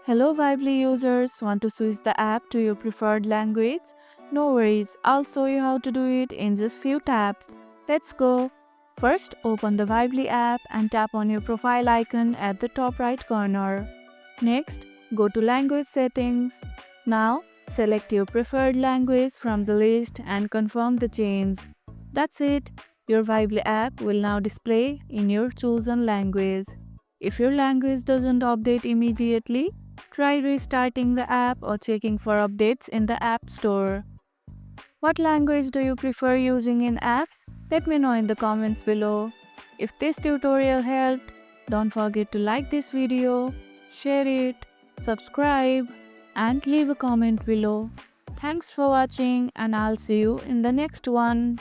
Hello Vibely users, want to switch the app to your preferred language? No worries, I'll show you how to do it in just few taps. Let's go. First, open the Vibely app and tap on your profile icon at the top right corner. Next, go to language settings. Now, select your preferred language from the list and confirm the change. That's it. Your Vibely app will now display in your chosen language. If your language doesn't update immediately, try restarting the app or checking for updates in the App Store. What language do you prefer using in apps? Let me know in the comments below. If this tutorial helped, don't forget to like this video, share it, subscribe, and leave a comment below. Thanks for watching, and I'll see you in the next one.